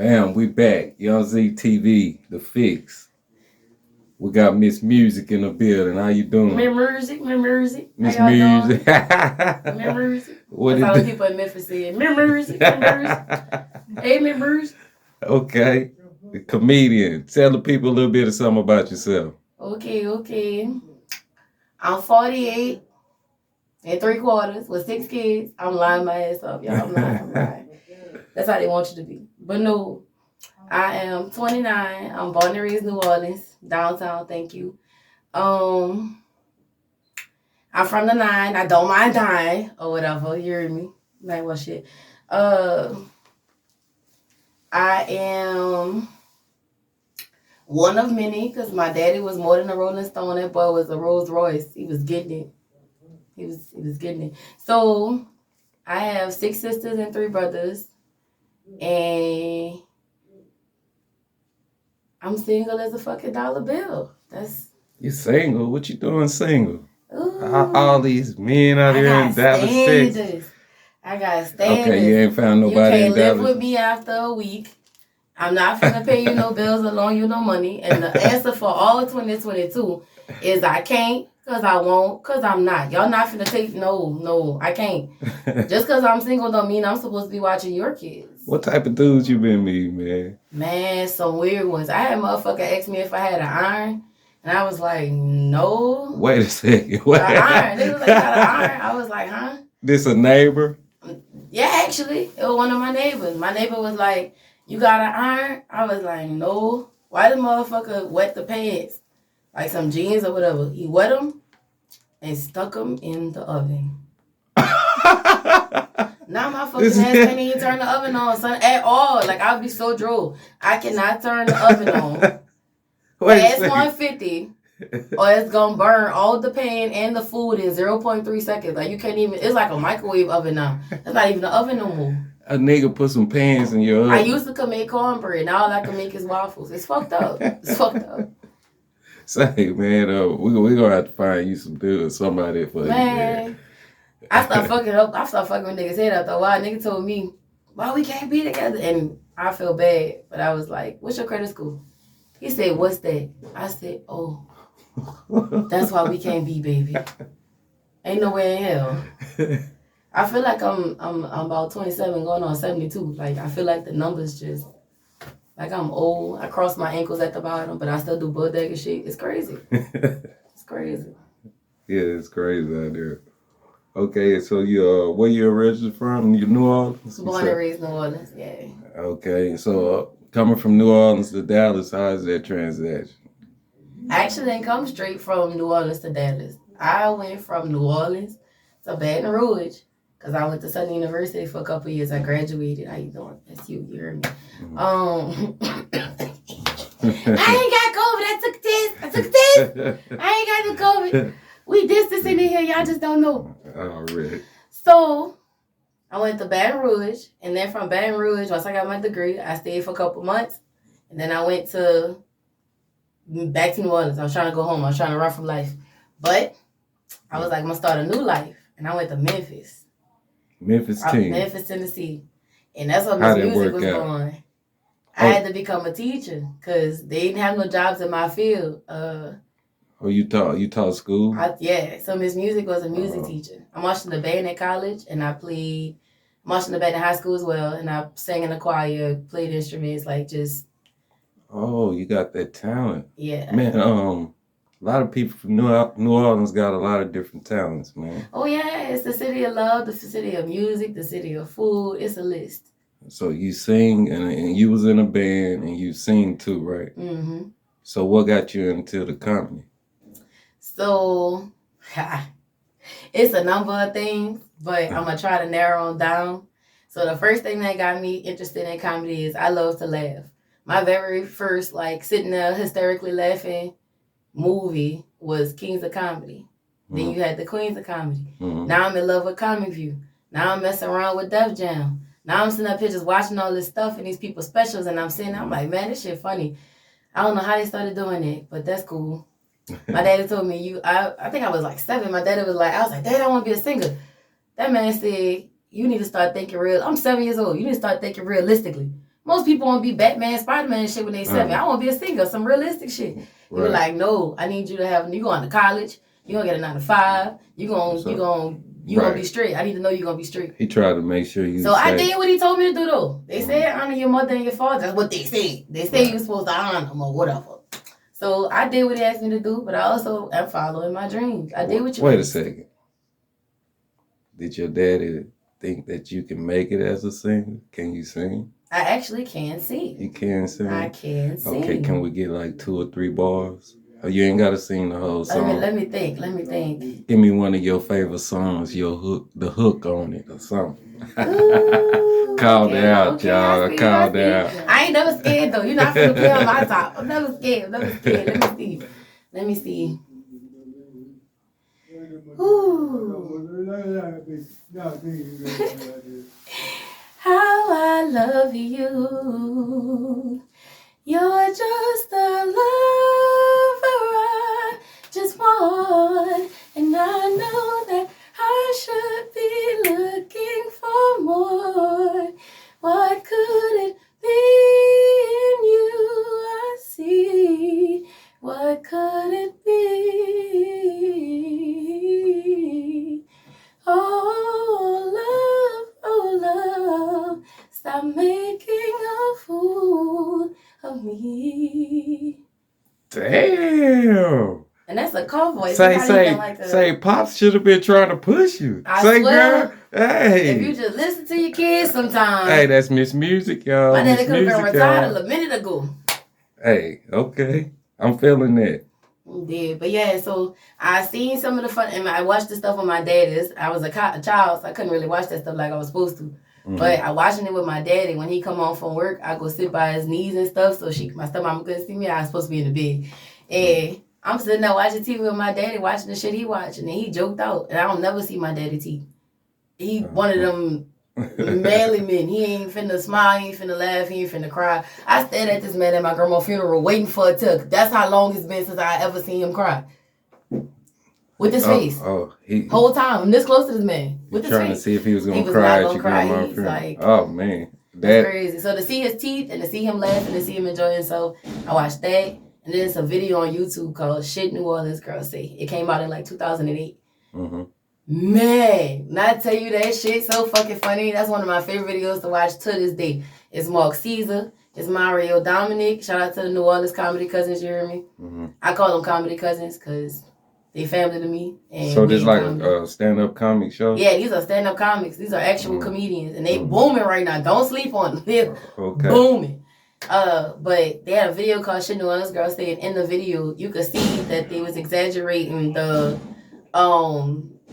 Bam, we back. Young Z TV, The Fix. We got Miss Music in the building. How you doing? Music. Miss How y'all Music. doing? Music. What That's how it the people in Memphis say Music. Hey, Music. Okay. The comedian. Tell the people a little bit of something about yourself. Okay. I'm 48 and 3/4 with 6 kids. I'm lying my ass off, y'all. I'm lying. That's how they want you to be. But no, I am 29. I'm born and raised New Orleans, downtown. Thank you. I'm from the 9. I don't mind dying or whatever. You hear me? Like what shit. I am one of many because my daddy was more than a Rolling Stone. That boy was a Rolls Royce. He was getting it. He was getting it. So I have 6 sisters and 3 brothers, and I'm single as a fucking dollar bill. You single? What you doing single? Ooh, All these men out here in Dallas, Texas. I got standards. Okay, you ain't found nobody in Dallas. You can't live with me after a week. I'm not finna pay you no bills or loan you no money. And the answer for all of 2022 is I can't, cause I won't, cause I'm not. Y'all not finna take no, I can't. Just cause I'm single don't mean I'm supposed to be watching your kids. What type of dudes you been meeting, man? Man, some weird ones. I had a motherfucker ask me if I had an iron, and I was like, no. Wait a second. An iron. They was like, got an iron. I was like, huh? This a neighbor? Yeah, actually, it was one of my neighbors. My neighbor was like, you got an iron? I was like, no. Why the motherfucker wet the pants? Like some jeans or whatever. He wet them and stuck them in the oven. Now my fucking ass can't even turn the oven on, son, at all. Like, I'll be so droll. I cannot turn the oven on. It's 150, or it's gonna burn all the pan and the food in 0.3 seconds. Like, you can't even, it's like a microwave oven now. It's not even an oven no more. A nigga put some pans in your oven. I used to make cornbread. Now all I can make is waffles. It's fucked up. Say, man, we gonna have to find you some dude, somebody for you, man. I stopped fucking with niggas' head after a while. Nigga told me, why we can't be together? And I feel bad. But I was like, what's your credit score? He said, what's that? I said, oh, that's why we can't be, baby. Ain't no way in hell. I feel like I'm about 27 going on 72. Like, I feel like the numbers just, like I'm old. I cross my ankles at the bottom, but I still do bodega shit. It's crazy. It's crazy. Yeah, it's crazy out there. Okay, so you where you originally from? You New Orleans? Born and raised New Orleans, yeah. Okay, so coming from New Orleans to Dallas, how is that transaction? I actually didn't come straight from New Orleans to Dallas. I went from New Orleans to Baton Rouge because I went to Southern University for a couple of years. I graduated. How you doing? That's you. You heard me. Mm-hmm. I ain't got COVID. I took a test. I ain't got no COVID. We distancing in here. Y'all just don't know. Already. So I went to Baton Rouge, and then from Baton Rouge, once I got my degree, I stayed for a couple months, and then I went back to New Orleans. I was trying to go home. I was trying to run from life, but I was like, I'm gonna start a new life, and I went to Memphis. Memphis, Tennessee, and that's what my music was going. I had to become a teacher because they didn't have no jobs in my field. You taught school? So Miss Music was a music teacher. I marched in the band at college, and I marched in the band in high school as well, and I sang in the choir, played instruments, like just. Oh, you got that talent. Yeah. Man, a lot of people from New Orleans got a lot of different talents, man. Oh, yeah, it's the city of love, the city of music, the city of food. It's a list. So you sing, and you was in a band, and you sing too, right? Mm-hmm. So what got you into the comedy? So, it's a number of things, but I'm going to try to narrow them down. So the first thing that got me interested in comedy is I love to laugh. My very first, sitting there hysterically laughing movie was Kings of Comedy. Mm-hmm. Then you had the Queens of Comedy. Mm-hmm. Now I'm in love with Comic View. Now I'm messing around with Def Jam. Now I'm sitting up here just watching all this stuff and these people's specials, and I'm like, man, this shit funny. I don't know how they started doing it, but that's cool. My daddy told me, I think I was 7. My daddy was like, I was like, Dad, I want to be a singer. That man said, you need to start thinking real. I'm 7 years old. You need to start thinking realistically. Most people want to be Batman, Spider-Man and shit when they 7. I want to be a singer, some realistic shit. He was like, no, I need you to have, you going to college, you going to get a 9 to 5, you gonna be straight. I need to know you're gonna be straight. He tried to make sure you. So I did what he told me to do though. They said honor your mother and your father. That's what they said. They say you're supposed to honor them or whatever. So I did what he asked me to do, but I also am following my dreams. I did what you. Wait a second. Did your daddy think that you can make it as a singer? Can you sing? I actually can sing. You can sing? I can sing. Okay, can we get like 2 or 3 bars? Oh, you ain't gotta sing the whole song. Let me think. Give me one of your favorite songs, the hook on it or something. Called it out, y'all. I called it out. I ain't never scared though. You're not gonna play on my top. I'm never scared. Let me see. How I love you. You're just a lover I just want, and I know that I should be looking for more. What could it be in you I see? What could it be? Oh love, stop making a fool of me. Damn. And that's a call voice. Say, Pops should have been trying to push you. I swear, girl, hey. If you just listen to your kids sometimes. Hey, that's Miss Music, y'all. My daddy could have been retired a minute ago. Hey, okay. I'm feeling that. Yeah, but yeah, so I seen some of the fun, and I watched the stuff with my daddy. I was a child, so I couldn't really watch that stuff like I was supposed to. Mm-hmm. But I watching it with my daddy. When he come home from work, I go sit by his knees and stuff, so my stepmom couldn't see me. I was supposed to be in the bed. And I'm sitting there watching TV with my daddy, watching the shit he watching, and he joked out. And I don't never see my daddy teeth. He one of them manly men. He ain't finna smile, he ain't finna laugh, he ain't finna cry. I stared at this man at my grandma's funeral waiting for a tuck. That's how long it's been since I ever seen him cry. With his face. Whole time. I'm this close to this man. With his face. Trying to see if he was going to cry at your grandma's funeral. Like, oh, man. That's crazy. So to see his teeth and to see him laugh and to see him enjoy himself, I watched that. And then it's a video on YouTube called Shit New Orleans Girls Say. It came out in like 2008. Mm-hmm. Man, not tell you that shit so fucking funny. That's one of my favorite videos to watch to this day. It's Mark Caesar. It's Mario Dominic. Shout out to the New Orleans comedy cousins, you hear me? Mm-hmm. I call them comedy cousins because they family to me. And so there's like a stand-up comic show? Yeah, these are stand-up comics. These are actual comedians. And they booming right now. Don't sleep on them. They're booming. But they had a video called Shit New Orleans Girls Say. And in the video, you could see that they was exaggerating the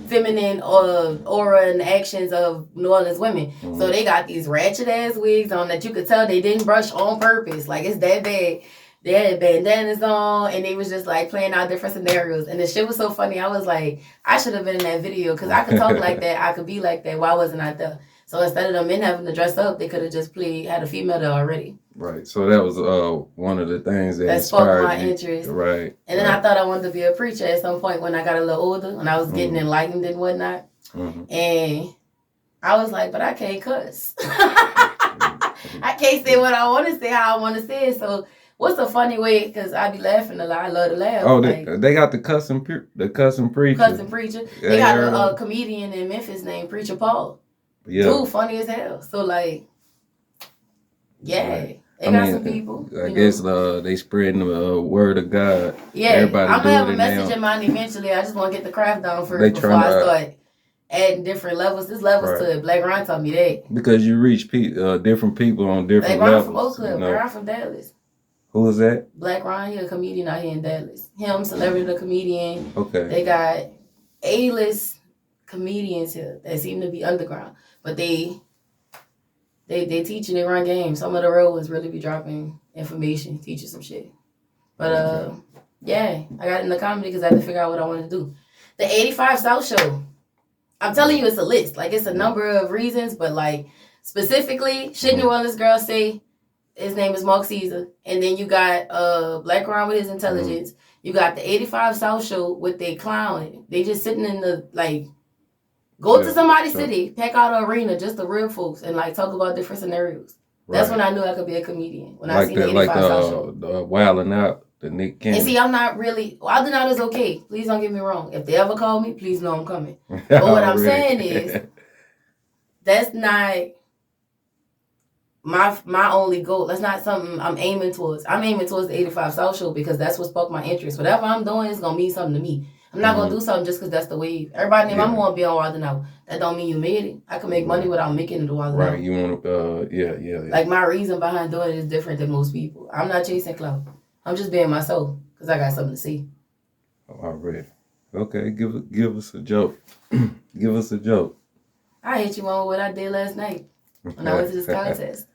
feminine aura and actions of New Orleans women. Mm-hmm. So they got these ratchet ass wigs on that you could tell they didn't brush on purpose. Like it's that bad. They had bandanas on and they was just like playing out different scenarios. And the shit was so funny. I was like, I should have been in that video because I could talk like that. I could be like that. Why wasn't I there? So instead of the men having to dress up, they could have just had a female there already. Right. So that was one of the things that inspired my interest. Right. And then I thought I wanted to be a preacher at some point when I got a little older, when I was getting enlightened and whatnot. Mm-hmm. And I was like, but I can't cuss. I can't say what I want to say, how I want to say it. So what's a funny way? Because I be laughing a lot. I love to laugh. Oh, they got the cussing preacher. Cussing preacher. They got a comedian in Memphis named Preacher Paul. Yeah. Dude, funny as hell. So like, yeah. Right. They got some people. I guess they spreading the word of God. Yeah, everybody I'm going to have a message in mind eventually. I just want to get the craft down first before I start adding different levels. There's levels to it. Black Ron taught me that. Because you reach different people on different Black levels. Ron from Oak Cliff. Black Ron from Dallas. Who is that? Black Ron, he a comedian out here in Dallas. Him, celebrity, the comedian. Okay. They got A-list comedians here that seem to be underground. But they teach and they run games. Some of the real ones really be dropping information, teaching some shit. But yeah, I got into comedy because I had to figure out what I wanted to do. The 85 South Show. I'm telling you, it's a list. Like it's a number of reasons, but like specifically, Shit New Orleans Girls Say. His name is Mark Caesar. And then you got Black Ron with his intelligence. Mm-hmm. You got the 85 South Show with their clowning. They just sitting in the like. Go to somebody's city, pack out an arena, just the real folks, and like talk about different scenarios. That's when I knew I could be a comedian. When I Like seen that, the like 85 South show. the Wildin' Out, the Nick Cannon. And see, I'm not really. Wildin' Out is okay. Please don't get me wrong. If they ever call me, please know I'm coming. But what I'm saying is, that's not my only goal. That's not something I'm aiming towards. I'm aiming towards the 85 South show because that's what sparked my interest. Whatever I'm doing is gonna mean something to me. I'm not gonna do something just because that's the wave. Everybody named my mom be on Wildin' Out. That don't mean you made it. I can make money without making it a Wildin' Out. Right, you want to, yeah. Like, my reason behind doing it is different than most people. I'm not chasing clout. I'm just being myself because I got something to see. Already. Okay, give us a joke. Give us a joke. I hit you on what I did last night when I went to this contest.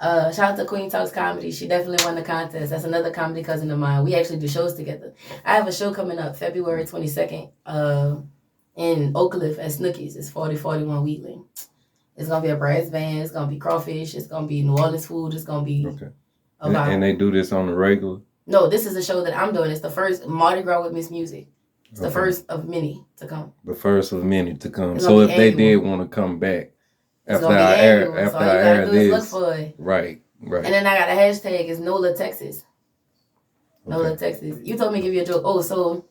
Shout out to Queen Talks Comedy. She definitely won the contest. That's another comedy cousin of mine. We actually do shows together. I have a show coming up February 22nd in Oak Cliff at Snookies. It's 4041 Wheatland. It's going to be a brass band. It's going to be crawfish. It's going to be New Orleans food. It's going to be and they do this on the regular? No, this is a show that I'm doing. It's the first Mardi Gras with Miss Music. It's the first of many to come. The first of many to come. So if they did want to come back after I air this, look for it. Right. And then I got a hashtag. It's NOLA Texas. NOLA Texas. You told me to give you a joke. Oh, so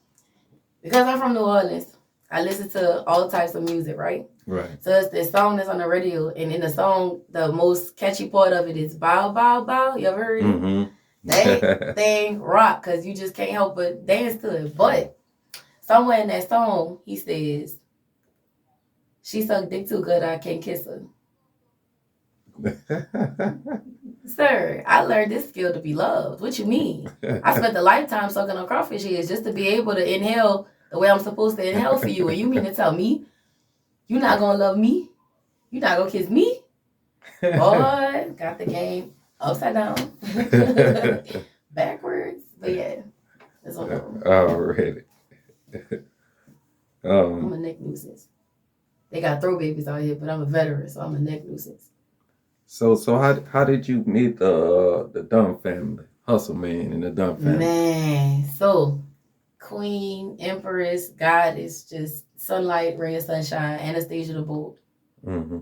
because I'm from New Orleans, I listen to all types of music, right? Right. So it's the song that's on the radio, and in the song, the most catchy part of it is "Bow Bow Bow." You ever heard it? Mm-hmm. That thing rock because you just can't help but dance to it. But somewhere in that song, he says, "She sucked dick too good, I can't kiss her." Sir, I learned this skill to be loved. What you mean? I spent a lifetime sucking on crawfish heads just to be able to inhale the way I'm supposed to inhale for you. And you mean to tell me you're not going to love me? You're not going to kiss me? Boy, got the game upside down. Backwards. But yeah, that's on the room. Already. I'm a neck nuisance. They got throw babies out here, but I'm a veteran, so I'm a neck nuisance. So how did you meet the Dunn family, Hustle Man and the Dunn family? Man, so Queen, Empress, God is just sunlight, ray of sunshine, Anastasia the Bold. Mm-hmm.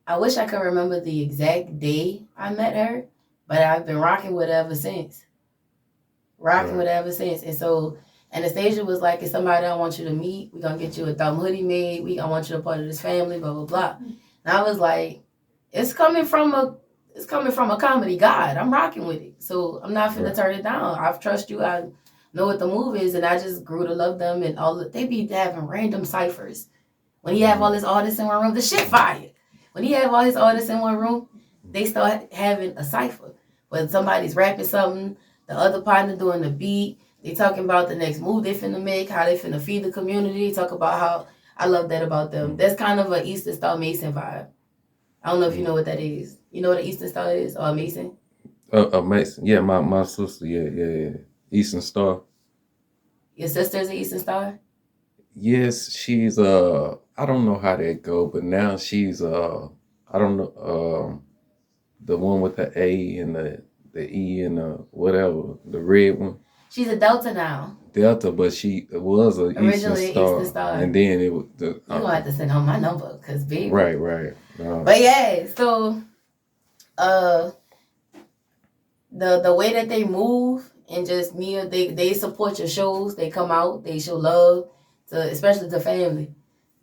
I wish I could remember the exact day I met her, but I've been rocking with her ever since. And so Anastasia was like, it's somebody I want you to meet. We're going to get you a dumb hoodie made. I want you to be part of this family, blah, blah, blah. And I was like, it's coming from a comedy god. I'm rocking with it. So I'm not finna turn it down. I trust you. I know what the move is. And I just grew to love them. And they be having random ciphers. When he have all his artists in one room, the shit fire. When he have all his artists in one room, they start having a cipher. When somebody's rapping something, the other partner doing the beat, they talking about the next move they finna make, how they finna feed the community, talk about how I love that about them. That's kind of an Eastern Star Mason vibe. I don't know if you know what that is. You know what an Eastern Star is or a Mason? A Mason. Yeah, my sister. Yeah. Eastern Star. Your sister's an Eastern Star? Yes, she's I don't know how that go, but now she's I don't know the one with the A and the E and the whatever, the red one. She's a Delta now. Delta, but she was originally Eastern Star. And then it was you're gonna have to send on my number, cause baby. Right. But yeah, so the way that they move and just they support your shows, they come out, they show love to especially to family.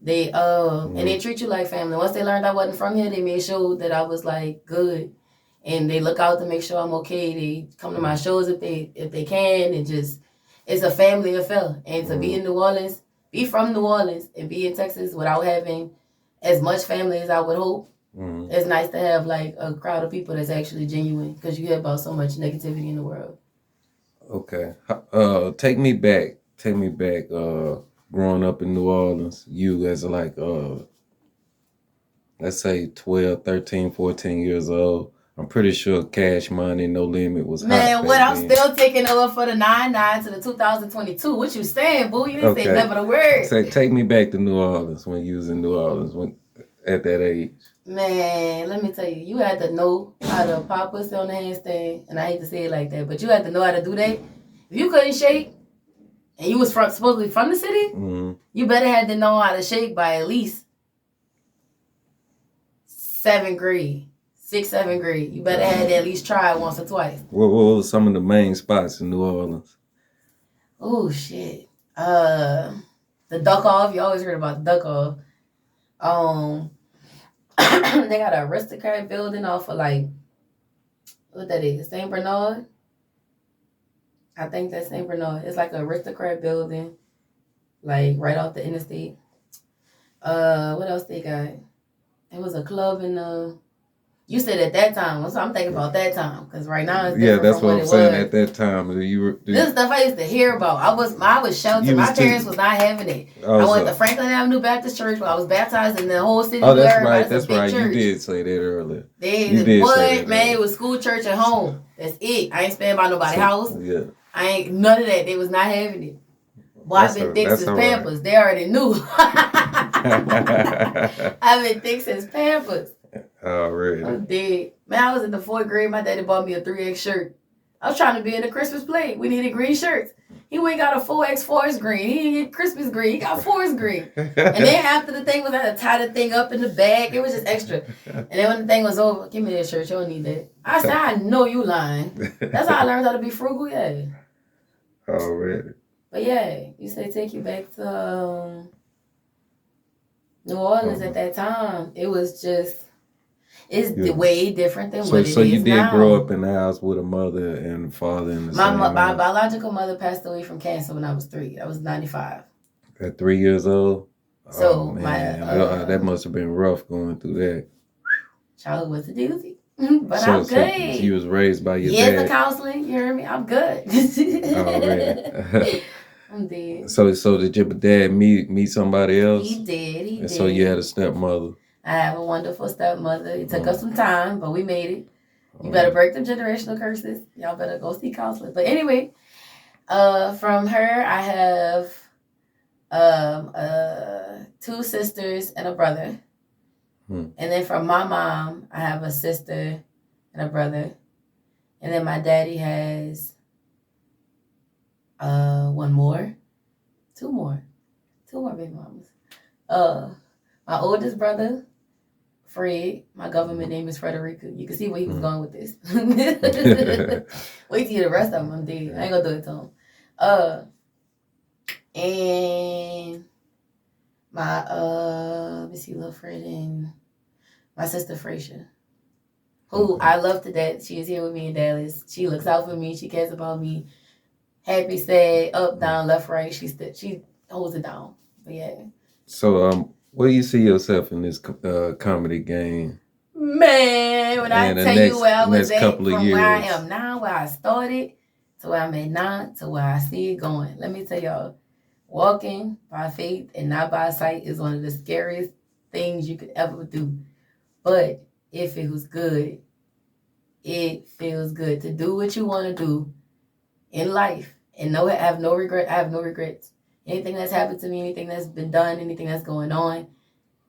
They and they treat you like family. Once they learned I wasn't from here, they made sure that I was like good. And they look out to make sure I'm okay. They come to my shows if they can, and just it's a family affair. And to be in New Orleans, be from New Orleans, and be in Texas without having as much family as I would hope, it's nice to have like a crowd of people that's actually genuine, because you hear about so much negativity in the world. Okay, take me back. Growing up in New Orleans, you as like let's say 12, 13, 14 years old. I'm pretty sure Cash Money, No Limit was man, what I'm still taking over for the 99 to the 2022. What you saying, boo? You didn't say never the word. Say, take me back to New Orleans when you was in New Orleans at that age. Man, let me tell you, you had to know how to pop pussy on the handstand, and I hate to say it like that, but you had to know how to do that. If you couldn't shake, and you was supposedly from the city, you better had to know how to shake by at least 7th grade, 6th, 7th grade. You better have at least try it once or twice. What was some of the main spots in New Orleans? Oh shit. The Duck Off. You always heard about the Duck Off. They got an aristocrat building off of like what that is, Saint Bernard. I think that's Saint Bernard. It's like an aristocrat building, like right off the interstate. What else they got? It was a club in You said at that time, so I'm thinking about that time because right now it's different that's from what what I'm it saying. was. At that time, This is stuff I used to hear about. I was sheltered. My parents was not having it. I went to Franklin Avenue Baptist Church where I was baptized in the whole city. Oh, that's right. That's right. Church. You did say that earlier. You did what, say that man? Earlier. It was school, church, and home. That's it. I ain't spending by nobody's house. Yeah. I ain't none of that. They was not having it. Boy, I've been thick since Pampers. Right. They already knew. I've been thick since Pampers. Already. I'm dead. Man, I was in the 4th grade. My daddy bought me a 3X shirt. I was trying to be in the Christmas play. We needed green shirts. He went and got a 4X forest green. He didn't get Christmas green. He got forest green. And then after the thing was, I had to tie the thing up in the bag. It was just extra. And then when the thing was over, give me that shirt. You don't need that. I said, I know you lying. That's how I learned how to be frugal. Yeah. Already. But yeah, you say take you back to New Orleans at that time. It was just... It's way different than what it is now. So you did grow up in the house with a mother and father in the same house? My biological mother passed away from cancer when I was 3. I was 95. At 3 years old? So that must have been rough going through that. Childhood was a doozy. But I'm good. So you was raised by your dad? Years of counseling, you heard me? I'm good. Already. I'm dead. So did your dad meet somebody else? He did. So you had a stepmother? I have a wonderful stepmother. It took us some time, but we made it. You better break them generational curses. Y'all better go see counselors. But anyway, from her, I have 2 sisters and a brother. And then from my mom, I have a sister and a brother. And then my daddy has 2 more baby mamas. My oldest brother, Fred. My government name is Frederica. You can see where he was going with this. Wait till you hear the rest of them. I'm dead. I ain't gonna do it to him. And my let me see, little Fred and my sister Frasier, who I love to death. She is here with me in Dallas. She looks out for me. She cares about me. Happy, sad, up, down, left, right. She holds it down. But yeah. So where do you see yourself in this comedy game? Man, when I tell you where I was at from where I am now, where I started, to where I'm at now, to where I see it going. Let me tell y'all, walking by faith and not by sight is one of the scariest things you could ever do. But if it was good, it feels good to do what you want to do in life and I have no regret. I have no regrets. Anything that's happened to me, anything that's been done, anything that's going on,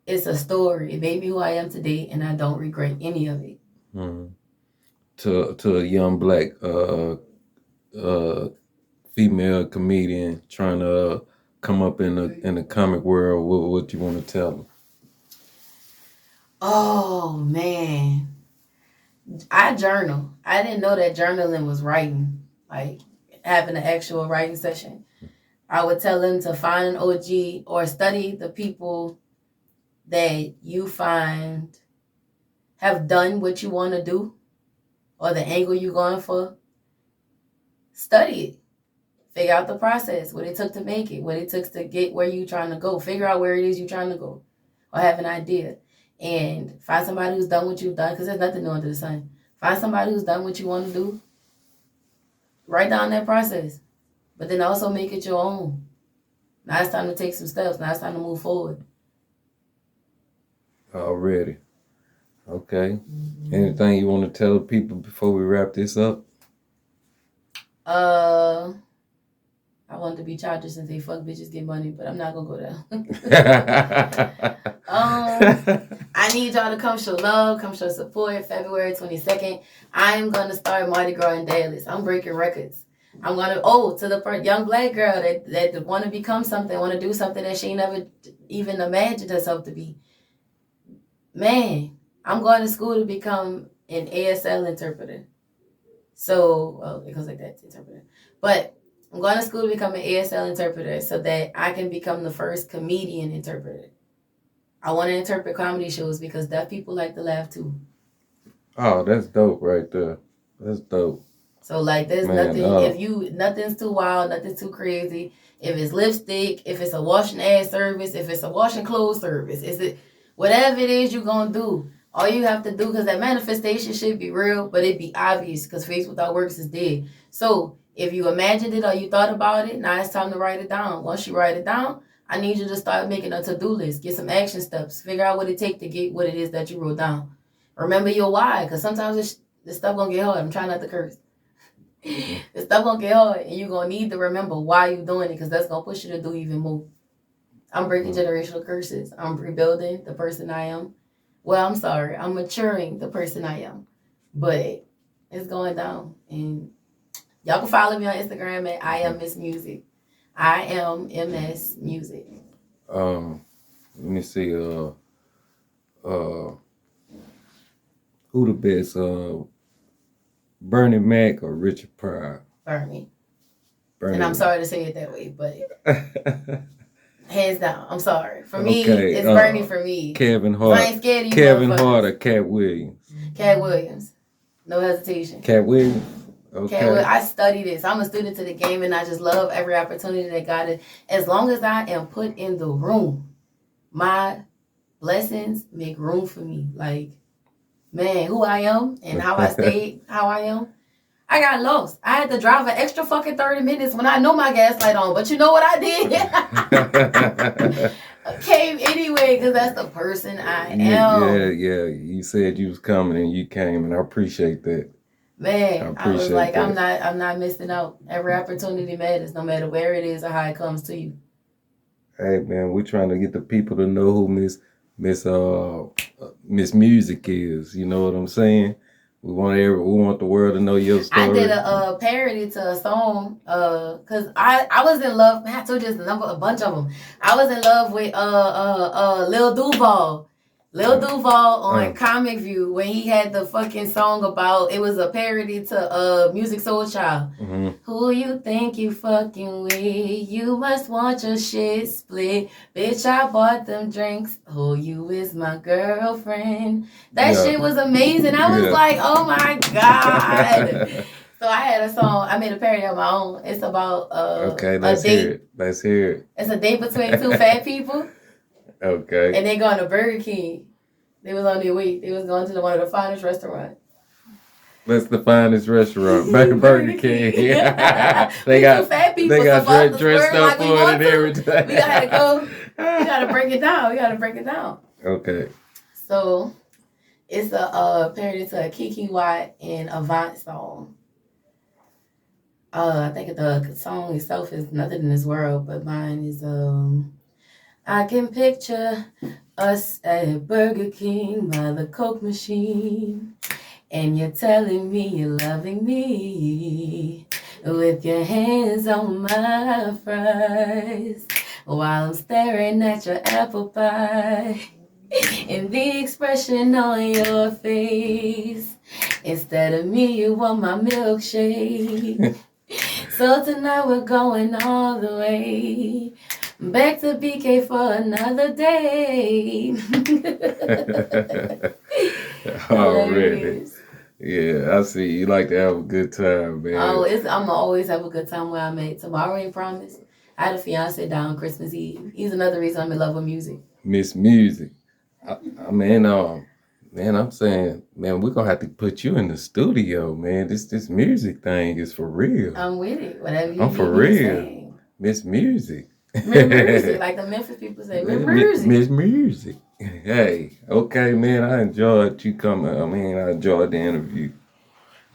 it's a story. It made me who I am today, and I don't regret any of it. To a young black female comedian trying to come up in the comic world, what you want to tell them? Oh man, I journal. I didn't know that journaling was writing, like having an actual writing session. I would tell them to find an OG or study the people that you find have done what you want to do or the angle you're going for. Study it. Figure out the process, what it took to make it, what it took to get where you're trying to go. Figure out where it is you're trying to go or have an idea. And find somebody who's done what you've done, because there's nothing new under the sun. Find somebody who's done what you want to do. Write down that process. But then also make it your own. Now it's time to take some steps. Now it's time to move forward. Already. Okay. Anything you want to tell the people before we wrap this up? I wanted to be childish and say fuck bitches get money, but I'm not gonna go there. I need y'all to come show love, come show support. February 22nd, I am gonna start Mardi Gras in Dallas. I'm breaking records. I'm gonna to the young black girl that want to become something, want to do something that she never even imagined herself to be. Man, I'm going to school to become an ASL interpreter. So, well, it goes like that, interpreter. But I'm going to school to become an ASL interpreter so that I can become the first comedian interpreter. I want to interpret comedy shows because deaf people like to laugh too. Oh, that's dope right there. That's dope. So like there's Man, nothing if you nothing's too wild, nothing's too crazy. If it's lipstick, if it's a washing ass service, if it's a washing clothes service, is it whatever it is you're gonna do. All you have to do, because that manifestation should be real, but it be obvious because faith without works is dead. So if you imagined it or you thought about it, now it's time to write it down. Once you write it down, I need you to start making a to-do list, get some action steps, figure out what it takes to get what it is that you wrote down. Remember your why, because sometimes this stuff gonna get hard. I'm trying not to curse. The stuff gonna get hard, and you're gonna need to remember why you're doing it, because that's gonna push you to do even more. I'm breaking generational curses. I'm rebuilding the person I am. Well, I'm sorry. I'm maturing the person I am. But it's going down. And y'all can follow me on Instagram at I am Miss Music. I am MS Music. let me see. Who the best? Bernie Mac or Richard Pryor? Bernie. Bernie. And I'm sorry to say it that way, but hands down, I'm sorry. For me, Okay, it's Bernie for me. Kevin I Hart. ain't scared of you. Kevin Hart or Cat Williams? Cat Williams. No hesitation. Cat Williams. Okay. I study this. I'm a student to the game, and I just love every opportunity that God is. As long as I am put in the room, my blessings make room for me. Like, man, who I am and how I stayed, how I am. I got lost. I had to drive an extra fucking 30 minutes when I know my gas light on. But you know what I did? I came anyway because that's the person I am. Yeah. You said you was coming and you came, and I appreciate that. Man, I was like, that. I'm not missing out. Every opportunity matters, no matter where it is or how it comes to you. Hey man, we're trying to get the people to know who Miss Music is. You know what I'm saying? We want the world to know your story. I did a parody to a song, cause I was in love. Man, I told you a bunch of them. I was in love with Lil Duval. Lil Duval on Comic View when he had the fucking song about, it was a parody to Music Soul Child. Mm-hmm. Who you think you fucking with? You must want your shit split. Bitch, I bought them drinks. Who you is my girlfriend. That shit was amazing. I was like, oh my God. So I had a song, I made a parody of my own. It's about okay, let's hear it. Let's hear it. It's a date between two fat people. Okay. And they going to Burger King. They was on their way. They was going to one of the finest restaurants. That's the finest restaurant. Burger King. they got fat people. They got dressed up for it and everything. We gotta go. We gotta break it down. Okay. So it's a parody to a Kiki Watt and Avant song. I think the song itself is Nothing in This World, but mine is I can picture us at Burger King by the Coke machine, and you're telling me you're loving me with your hands on my fries while I'm staring at your apple pie and the expression on your face. Instead of me, you want my milkshake. So tonight we're going all the way back to BK for another day. Already. Yeah, I see. You like to have a good time, man. Oh, I'm always have a good time where I'm at. Tomorrow ain't promised. I had a fiance down Christmas Eve. He's another reason I'm in love with music. Miss Music. Man, I'm saying, man, we're gonna have to put you in the studio, man. This music thing is for real. I'm with it. Whatever you I'm for real. Miss Music. Miss Music, like the Memphis people say, Miss Music. Miss Music. Hey, okay, man. I enjoyed you coming. I mean, I enjoyed the interview.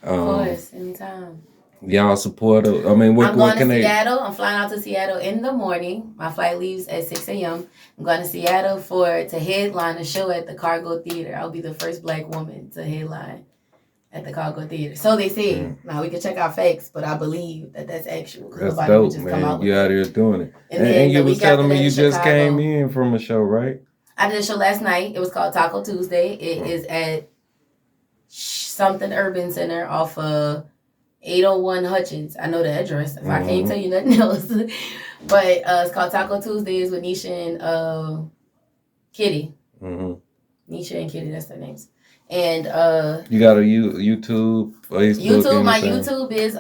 Of course, anytime. Y'all support her. I mean, I'm going to Seattle. I'm flying out to Seattle in the morning. My flight leaves at 6 a.m. I'm going to Seattle to headline a show at the Cargo Theater. I'll be the first Black woman to headline at the Cargo Theater. So they say. Mm. Now, we can check our facts, but I believe that that's actual. That's dope, man. You out here doing it. And you was telling me you just came in from a show, right? I did a show last night. It was called Taco Tuesday. It is at something Urban Center off of 801 Hutchins. I know the address. If I can't tell you nothing else. But it's called Taco Tuesdays with Nisha and Kitty. Nisha and Kitty, that's their names. And you got a YouTube, Facebook? YouTube, my YouTube is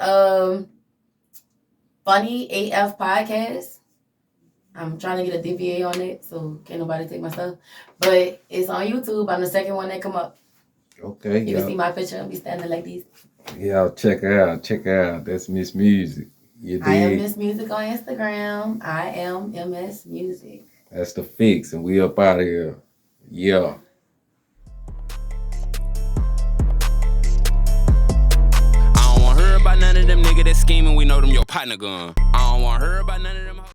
Funny AF Podcast. I'm trying to get a DVA on it, so can't nobody take my stuff. But it's on YouTube. I'm the second one that come up. Okay, you can see my picture. I'll be standing like this. Yeah, check out. That's Miss Music. I am Miss Music on Instagram. I am MS Music. That's the fix, and we up out of here. Yeah. I don't want to hear about none of them niggas that scheming. We know them your partner gun. I don't want to hear about none of them.